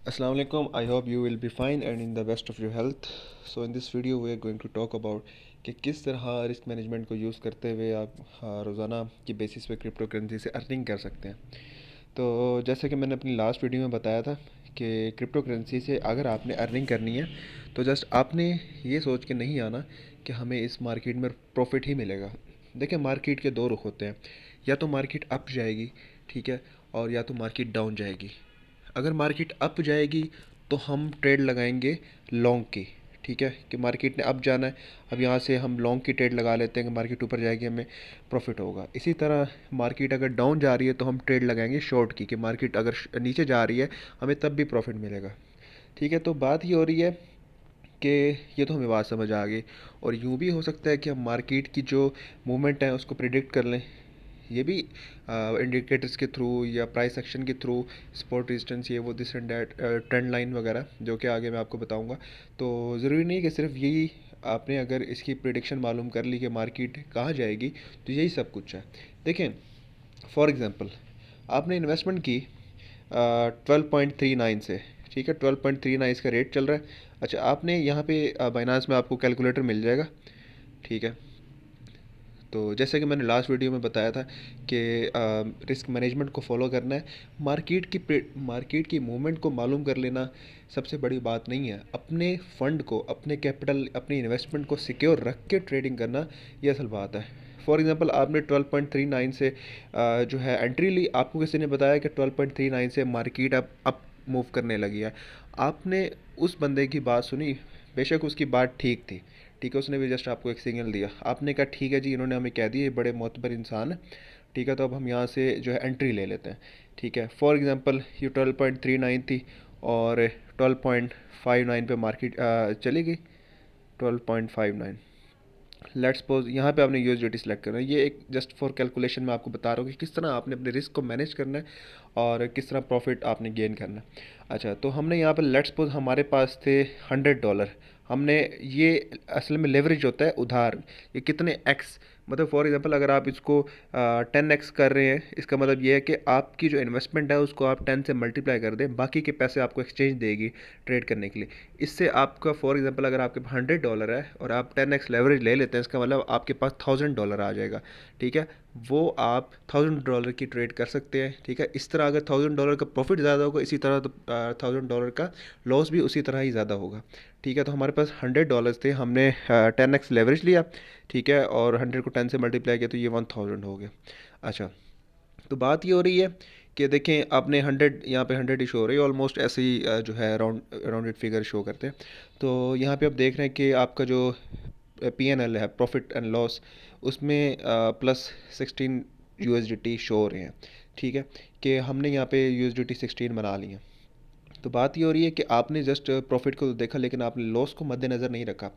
Assalamu alaikum. I hope you will be fine and in the best of your health. So in this video we are going to talk about कि किस तरह risk management को use करते हुए आप रोज़ाना की basis पे क्रिप्टो करेंसी से अर्निंग कर सकते हैं। तो जैसे कि मैंने अपनी लास्ट वीडियो में बताया था कि क्रिप्टो करेंसी से अगर आपने अर्निंग करनी है तो जस्ट आपने ये सोच के नहीं आना कि हमें इस मार्केट में प्रॉफिट ही मिलेगा। देखिए, मार्केट के दो रुख होते हैं, या तो मार्केट अप जाएगी, ठीक है, और या तो मार्केट डाउन जाएगी। अगर मार्केट अप जाएगी तो हम ट्रेड लगाएंगे लॉन्ग की, ठीक है, कि मार्केट ने अप जाना है, अब यहाँ से हम लॉन्ग की ट्रेड लगा लेते हैं कि मार्केट ऊपर जाएगी हमें प्रॉफिट होगा। इसी तरह मार्केट अगर डाउन जा रही है तो हम ट्रेड लगाएंगे शॉर्ट की, कि मार्केट अगर नीचे जा रही है हमें तब भी प्रॉफिट मिलेगा। ठीक है, तो बात ये हो रही है कि ये तो हमें बात समझ आ गई, और यूँ भी हो सकता है कि हम मार्केट की जो मूवमेंट है उसको प्रिडिक्ट कर लें, ये भी इंडिकेटर्स के थ्रू या प्राइस एक्शन के थ्रू, सपोर्ट रेजिस्टेंस, ये वो this and that, trend line वगैरह, जो कि आगे मैं आपको बताऊंगा। तो ज़रूरी नहीं कि सिर्फ यही, आपने अगर इसकी प्रिडिक्शन मालूम कर ली कि मार्केट कहाँ जाएगी तो यही सब कुछ है। देखें, फॉर एग्ज़ाम्पल आपने इन्वेस्टमेंट की 12.39 से, ठीक है, 12.39 इसका रेट चल रहा है। अच्छा, आपने यहाँ पे बाइनांस में आपको कैलकुलेटर मिल जाएगा, ठीक है। तो जैसे कि मैंने लास्ट वीडियो में बताया था कि रिस्क मैनेजमेंट को फॉलो करना है, मार्केट की मूवमेंट को मालूम कर लेना सबसे बड़ी बात नहीं है। अपने फ़ंड को, अपने कैपिटल, अपनी इन्वेस्टमेंट को सिक्योर रख के ट्रेडिंग करना, ये असल बात है। फॉर एग्ज़ाम्पल आपने 12.39 से जो है एंट्री ली, आपको किसी ने बताया कि 12.39 से मार्केट अब मूव करने लगी है। आपने उस बंदे की बात सुनी, बेशक उसकी बात ठीक थी, ठीक है, उसने भी जस्ट आपको एक सिग्नल दिया, आपने कहा ठीक है जी, इन्होंने हमें कह दिया, ये बड़े मोतबर इंसान है, ठीक है, तो अब हम यहाँ से जो है एंट्री ले लेते हैं। ठीक है, फॉर एग्ज़ाम्पल ये 12.39 थी और 12.59 पे मार्केट चली गई, 12.59। लेट्स सपोज यहाँ पे आपने यूएसडीटी सेलेक्ट करना है। ये एक जस्ट फॉर कैलकुलेशन मैं आपको बता रहा हूँ कि किस तरह आपने अपने रिस्क को मैनेज करना है और किस तरह प्रॉफिट आपने गेन करना है। अच्छा, तो हमने यहाँ पर लेट्स सपोज हमारे पास थे $100। हमने, ये असल में लेवरेज होता है उधार, ये कितने एक्स, मतलब फॉर एग्जांपल अगर आप इसको 10x कर रहे हैं, इसका मतलब ये है कि आपकी जो इन्वेस्टमेंट है उसको आप 10 से मल्टीप्लाई कर दें, बाकी के पैसे आपको एक्सचेंज देगी ट्रेड करने के लिए। इससे आपका फॉर एग्जांपल अगर आपके पास $100 है और आप 10x लेवरेज ले लेते हैं, इसका मतलब आपके पास $1000 आ जाएगा, ठीक है। वो आप $1000 की ट्रेड कर सकते हैं, ठीक है। इस तरह अगर $1000 का प्रॉफिट ज़्यादा होगा, इसी तरह तो $1000 का लॉस भी उसी तरह ही ज़्यादा होगा, ठीक है। तो हमारे पास $100 थे, हमने 10x लेवरेज लिया, ठीक है, और 100 को 10 से मल्टीप्लाई किया तो ये 1000 हो गया। अच्छा, तो बात ये हो रही है कि देखें, आपने 100, यहाँ पे 100 ही शो हो रही है, ऑलमोस्ट ऐसे ही जो है राउंडेड फिगर शो करते हैं। तो यहाँ पे आप देख रहे हैं कि आपका जो PNL है, प्रॉफिट एंड लॉस, उसमें +16 USDT शो हो रहे हैं, ठीक है, कि हमने यहाँ पे USDT 16 बना ली है। तो बात ये हो रही है कि आपने जस्ट प्रॉफिट को तो देखा, लेकिन आपने लॉस को मद्देनज़र नहीं रखा।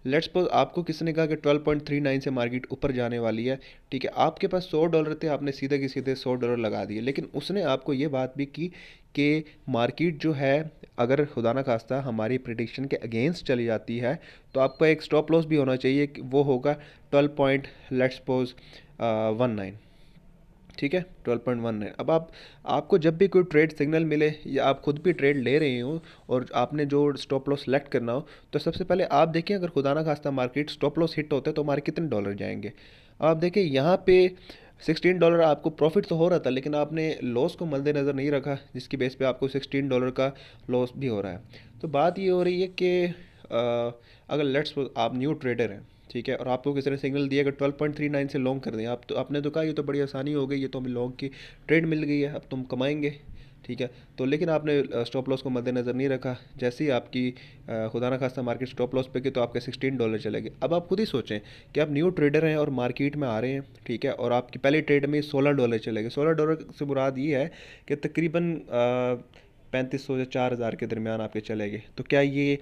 लेट्स सपोज आपको किसी ने कहा कि 12.39 से मार्केट ऊपर जाने वाली है, ठीक है, आपके पास $100 थे, आपने सीधे के सीधे $100 लगा दिए, लेकिन उसने आपको ये बात भी की कि मार्केट जो है, अगर खुदा ना खास्ता हमारी प्रिडिक्शन के अगेंस्ट चली जाती है तो आपका एक स्टॉप लॉस भी होना चाहिए, कि वो होगा 12 पॉइंट, लेट्स सपोज 19, ठीक है, 12.19। अब आपको जब भी कोई ट्रेड सिग्नल मिले या आप खुद भी ट्रेड ले रहे हो और आपने जो स्टॉप लॉस सेलेक्ट करना हो, तो सबसे पहले आप देखें, अगर खुदा ना खास्ता मार्केट स्टॉप लॉस हिट होता है तो हमारे कितने डॉलर जाएंगे। अब आप देखें, यहाँ पे $16 आपको प्रॉफिट तो हो रहा था, लेकिन आपने लॉस को मद्देनज़र नहीं रखा, जिसकी बेस पे आपको $16 का लॉस भी हो रहा है। तो बात ये हो रही है कि अगर लेट्स आप न्यू ट्रेडर हैं, ठीक है, और आपको किसी ने सिग्नल दिया कि 12.39 से लॉन्ग कर दें, आप तो आपने तो कहा ये तो बड़ी आसानी हो गई, ये तो हमें लॉन्ग की ट्रेड मिल गई है, अब तुम कमाएंगे, ठीक है। तो लेकिन आपने स्टॉप लॉस को मद्देनज़र नहीं रखा, जैसे ही आपकी खुदा ना खास्ता मार्केट स्टॉप लॉस पे गई तो आपके $16 चले गए। अब आप खुद ही सोचें कि आप न्यू ट्रेडर हैं और मार्केट में आ रहे हैं, ठीक है, और आपकी पहली ट्रेड में $16 चले गए। $16 से मुराद ये है कि तकरीबन 3500 या 4000 के दरमियान आपके चले गए। तो क्या ये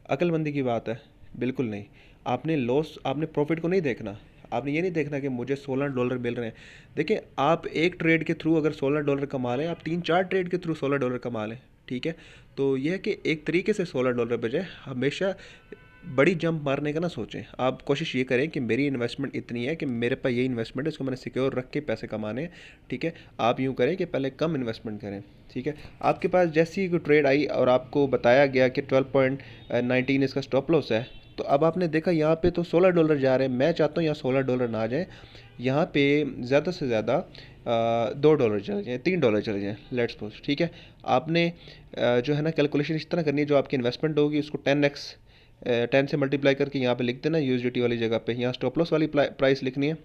अक्लमंदी की बात है? बिल्कुल नहीं। आपने प्रॉफिट को नहीं देखना, आपने ये नहीं देखना कि मुझे $16 मिल रहे हैं। देखिए, आप एक ट्रेड के थ्रू अगर $16 कमा लें, आप 3-4 ट्रेड के थ्रू $16 कमा लें, ठीक है। तो यह है कि एक तरीके से $16 बजाय हमेशा बड़ी जंप मारने का ना सोचें। आप कोशिश ये करें कि मेरी इन्वेस्टमेंट इतनी है कि मेरे पास ये इन्वेस्टमेंट है, इसको मैंने सिक्योर रख के पैसे कमाने हैं। ठीक है, आप यूँ करें कि पहले कम इन्वेस्टमेंट करें। ठीक है, आपके पास जैसी कोई ट्रेड आई और आपको बताया गया कि 12.19 इसका स्टॉप लॉस है, तो अब आपने देखा यहाँ पे तो $16 जा रहे हैं। मैं चाहता हूँ यहाँ $16 ना जाए, यहाँ पे ज़्यादा से ज़्यादा $2 चले जाएँ, $3 चले जाएँ, लेट्स सपोज। ठीक है, आपने जो है ना कैलकुलेशन इस तरह करनी है, जो आपकी इन्वेस्टमेंट होगी उसको 10 से मल्टीप्लाई करके यहाँ पे लिख देना यूएसडीटी वाली जगह पे, यहाँ स्टॉप लॉस वाली प्राइस लिखनी है।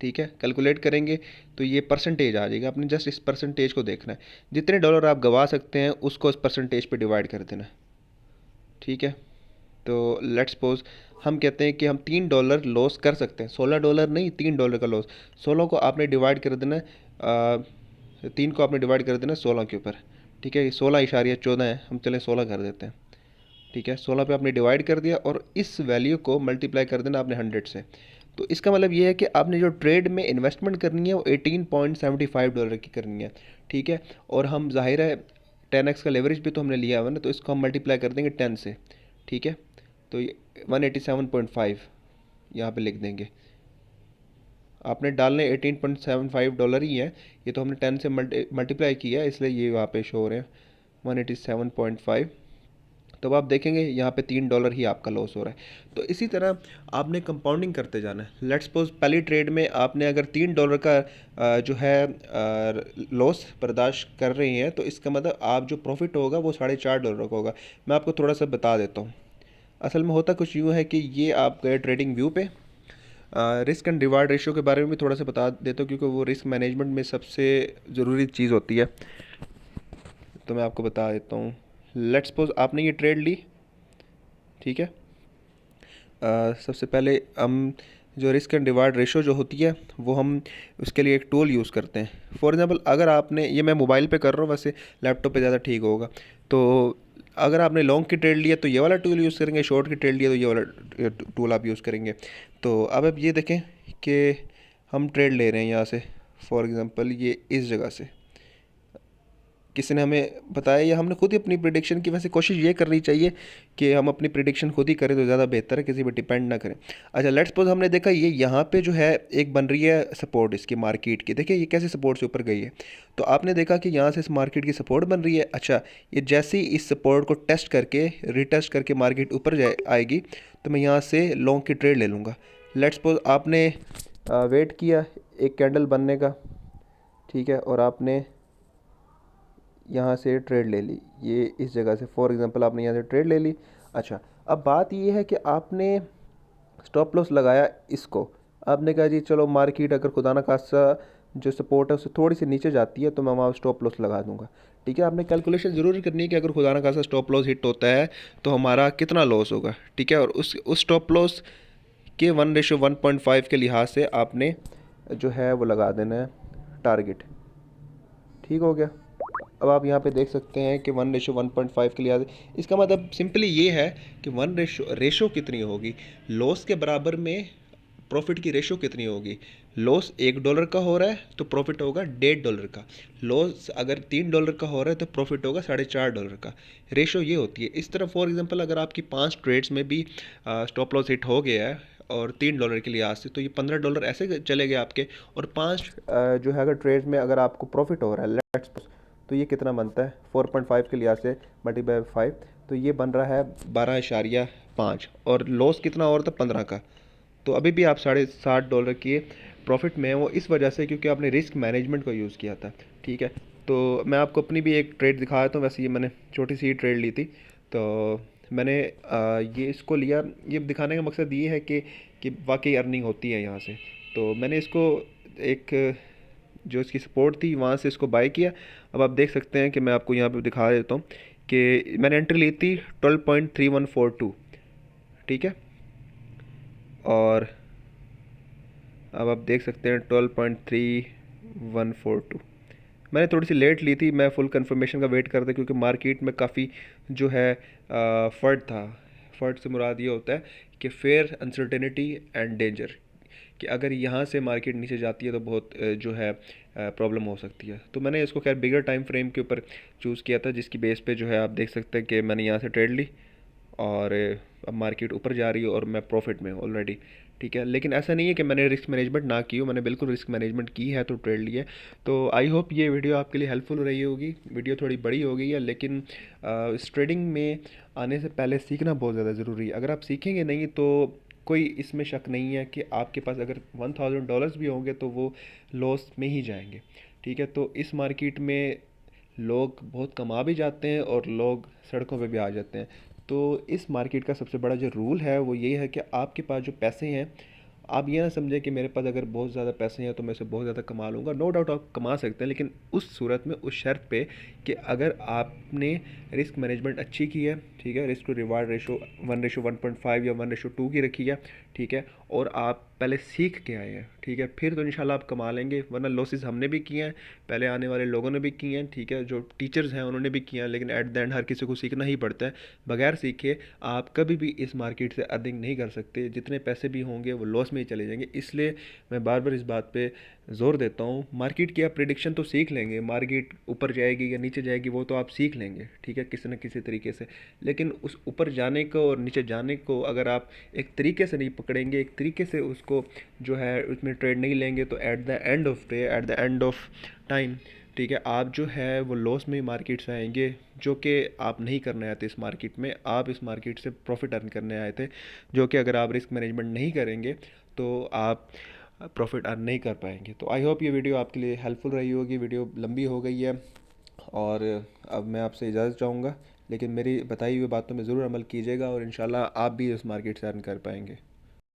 ठीक है, कैलकुलेट करेंगे तो ये परसेंटेज आ जाएगा। आपने जस्ट इस परसेंटेज को देखना है, जितने डॉलर आप गवा सकते हैं उसको उस परसेंटेज पे डिवाइड कर देना है। ठीक है, तो लेट्स सपोज हम कहते हैं कि हम $3 लॉस कर सकते हैं, $16 नहीं, $3 का लॉस। 16 को आपने डिवाइड कर देना है, 3 को आपने डिवाइड कर देना है 16 के ऊपर। ठीक है, 16.14 है, हम चलें 16 कर देते हैं। ठीक है, 16 पे आपने डिवाइड कर दिया और इस वैल्यू को मल्टीप्लाई कर देना आपने 100 से। तो इसका मतलब ये है कि आपने जो ट्रेड में इन्वेस्टमेंट करनी है वो $18.75 की करनी है। ठीक है, और हम जाहिर है 10x का लेवरेज भी तो हमने लिया हुआ ना, तो इसको हम मल्टीप्लाई कर देंगे 10 से। ठीक है, तो ये 187.5 यहाँ पे लिख देंगे। आपने डालने $18.75 ही है, ये तो हमने 10 से मल्टीप्लाई किया है, इसलिए ये वहाँ पे शो हो रहे हैं 187.5। तो अब आप देखेंगे यहाँ पे $3 ही आपका लॉस हो रहा है। तो इसी तरह आपने कंपाउंडिंग करते जाना है। लेट्स सपोज पहली ट्रेड में आपने अगर $3 का जो है लॉस बर्दाश्त कर रही हैं, तो इसका मतलब आप जो प्रॉफिट होगा वो $4.5 का होगा। मैं आपको थोड़ा सा बता देता हूँ। असल में होता कुछ यूँ है कि ये आप गए ट्रेडिंग व्यू पे, रिस्क एंड रिवार्ड रेशियो के बारे में भी थोड़ा सा बता देता हूँ, क्योंकि वो रिस्क मैनेजमेंट में सबसे ज़रूरी चीज़ होती है। तो मैं आपको बता देता हूँ। लेट्स सपोज आपने ये ट्रेड ली। ठीक है, सबसे पहले हम जो रिस्क एंड रिवार्ड रेशो जो होती है वो हम उसके लिए एक टूल यूज़ करते हैं। फॉर एग्जांपल अगर आपने, ये मैं मोबाइल पे कर रहा हूँ, वैसे लैपटॉप पे ज़्यादा ठीक होगा। तो अगर आपने लॉन्ग की ट्रेड लिया तो ये वाला टूल यूज़ करेंगे, शॉर्ट की ट्रेड लिया तो ये वाला टूल आप यूज़ करेंगे। तो अब आप ये देखें कि हम ट्रेड ले रहे हैं यहाँ से, फॉर एग्ज़ाम्पल ये इस जगह से किसी ने हमें बताया या हमने खुद ही अपनी प्रिडिक्शन की। वैसे कोशिश ये करनी चाहिए कि हम अपनी प्रिडिक्शन खुद ही करें तो ज़्यादा बेहतर है, किसी पे डिपेंड ना करें। अच्छा, लेट्स सपोज हमने देखा ये यहाँ पे जो है एक बन रही है सपोर्ट इसकी मार्केट की। देखिए ये कैसे सपोर्ट से ऊपर गई है। तो आपने देखा कि यहाँ से इस मार्केट की सपोर्ट बन रही है। अच्छा, ये जैसे ही इस सपोर्ट को टेस्ट करके रिटेस्ट करके मार्केट ऊपर जाए आएगी, तो मैं यहाँ से लॉन्ग की ट्रेड ले लूँगा। लेट्स सपोज आपने वेट किया एक कैंडल बनने का। ठीक है, और आपने यहाँ से ट्रेड ले ली, ये इस जगह से फॉर एग्जांपल आपने यहाँ से ट्रेड ले ली। अच्छा, अब बात ये है कि आपने स्टॉप लॉस लगाया इसको। आपने कहा जी चलो मार्केट अगर खुदा ना खास्ता जो सपोर्ट है उससे थोड़ी सी नीचे जाती है तो मैं वहाँ स्टॉप लॉस लगा दूंगा। ठीक है, आपने कैलकुलेशन ज़रूर करनी है कि अगर खुदा ना खास्ता स्टॉप लॉस हिट होता है तो हमारा कितना लॉस होगा। ठीक है, और उस स्टॉप लॉस के 1:1.5 के लिहाज से आपने जो है वो लगा देना है टारगेट। ठीक हो गया। अब आप यहाँ पे देख सकते हैं कि 1:1.5 के लिहाज, इसका मतलब सिंपली ये है कि वन रेशो कितनी होगी, लॉस के बराबर में प्रॉफिट की रेशो कितनी होगी। लॉस $1 का हो रहा है तो प्रॉफिट होगा $1.5 का। लॉस अगर $3 का हो रहा है तो प्रॉफिट होगा $4.5 का। रेशो ये होती है। इस तरह फॉर एग्जांपल अगर आपकी 5 ट्रेड्स में भी स्टॉप लॉस हिट हो गया है और $3 के लिहाज से, तो ये $15 ऐसे चले गए आपके। और 5 जो है अगर ट्रेड्स में अगर आपको प्रॉफिट हो रहा है, लेट्स, तो ये कितना बनता है 4.5 के लिहाज से मल्टीप्लाई 5, तो ये बन रहा है 12.5। और लॉस कितना और था 15 का। तो अभी भी आप $60 की प्रॉफिट में है, वो इस वजह से क्योंकि आपने रिस्क मैनेजमेंट को यूज़ किया था। ठीक है, तो मैं आपको अपनी भी एक ट्रेड दिखाया था। वैसे ये मैंने छोटी सी ट्रेड ली थी, तो मैंने ये इसको लिया, ये दिखाने का मकसद ये है कि वाकई अर्निंग होती है यहाँ से। तो मैंने इसको एक जो इसकी सपोर्ट थी वहाँ से इसको बाय किया। अब आप देख सकते हैं कि मैं आपको यहाँ पे दिखा देता हूँ कि मैंने एंट्री ली थी 12.3142। ठीक है, और अब आप देख सकते हैं 12.3142। मैंने थोड़ी सी लेट ली थी, मैं फुल कंफर्मेशन का वेट कर था क्योंकि मार्केट में काफ़ी जो है फर्ड था। फर्ड से मुराद ये होता है कि फेयर अनसर्टेनिटी एंड डेंजर, कि अगर यहाँ से मार्केट नीचे जाती है तो बहुत जो है प्रॉब्लम हो सकती है। तो मैंने इसको खैर बिगर टाइम फ्रेम के ऊपर चूज़ किया था, जिसकी बेस पे जो है आप देख सकते हैं कि मैंने यहाँ से ट्रेड ली और अब मार्केट ऊपर जा रही है और मैं प्रॉफिट में हूँ ऑलरेडी। ठीक है, लेकिन ऐसा नहीं है कि मैंने रिस्क मैनेजमेंट ना की हो, मैंने बिल्कुल रिस्क मैनेजमेंट की है तो ट्रेड लिए। तो आई होप ये वीडियो आपके लिए हेल्पफुल रही होगी। वीडियो थोड़ी बड़ी हो गई है, लेकिन इस ट्रेडिंग में आने से पहले सीखना बहुत ज़्यादा ज़रूरी है। अगर आप सीखेंगे नहीं तो कोई इसमें शक नहीं है कि आपके पास अगर $1000 भी होंगे तो वो लॉस में ही जाएंगे। ठीक है, तो इस मार्केट में लोग बहुत कमा भी जाते हैं और लोग सड़कों पे भी आ जाते हैं। तो इस मार्केट का सबसे बड़ा जो रूल है वो ये है कि आपके पास जो पैसे हैं, आप ये ना समझें कि मेरे पास अगर बहुत ज़्यादा पैसे हैं तो मैं इसे बहुत ज़्यादा कमा लूँगा। नो डाउट आप कमा सकते हैं, लेकिन उस सूरत में, उस शर्त पे कि अगर आपने रिस्क मैनेजमेंट अच्छी की है, ठीक है, रिस्क टू रिवार्ड रेशो 1:1.5 या 1:2 की रखी है, ठीक है, और आप पहले सीख के आए हैं, ठीक है, फिर तो इंशाल्लाह आप कमा लेंगे। वरना लॉसेस हमने भी किए हैं, पहले आने वाले लोगों ने भी किए हैं, ठीक है, जो टीचर्स हैं उन्होंने भी किए हैं, लेकिन एट द एंड हर किसी को सीखना ही पड़ता है। बगैर सीखे आप कभी भी इस मार्केट से अर्निंग नहीं कर सकते। जितने पैसे भी होंगे वो लॉस में ही चले जाएंगे। इसलिए मैं बार बार इस बात पे ज़ोर देता हूँ। मार्केट की आप प्रिडिक्शन तो सीख लेंगे, मार्केट ऊपर जाएगी या नीचे जाएगी वो तो आप सीख लेंगे, ठीक है, किसी न किसी तरीके से। लेकिन उस ऊपर जाने को और नीचे जाने को अगर आप एक तरीके से नहीं पकड़ेंगे, एक तरीके से उसको जो है उसमें ट्रेड नहीं लेंगे, तो at the end of day, at the end of time, ठीक है, आप जो है वो लॉस में ही मार्केट से आएंगे, जो कि आप नहीं करने आए थे इस मार्केट में। आप इस मार्केट से प्रॉफिट अर्न करने आए थे, जो कि अगर आप रिस्क मैनेजमेंट नहीं करेंगे तो आप प्रॉफिट अर्न नहीं कर पाएंगे। तो आई होप ये वीडियो आपके लिए हेल्पफुल रही होगी। वीडियो लंबी हो गई है और अब मैं आपसे इजाज़त चाहूँगा, लेकिन मेरी बताई हुई बातों में ज़रूर अमल कीजिएगा और इंशाल्लाह आप भी इस मार्केट से अर्न कर पाएंगे।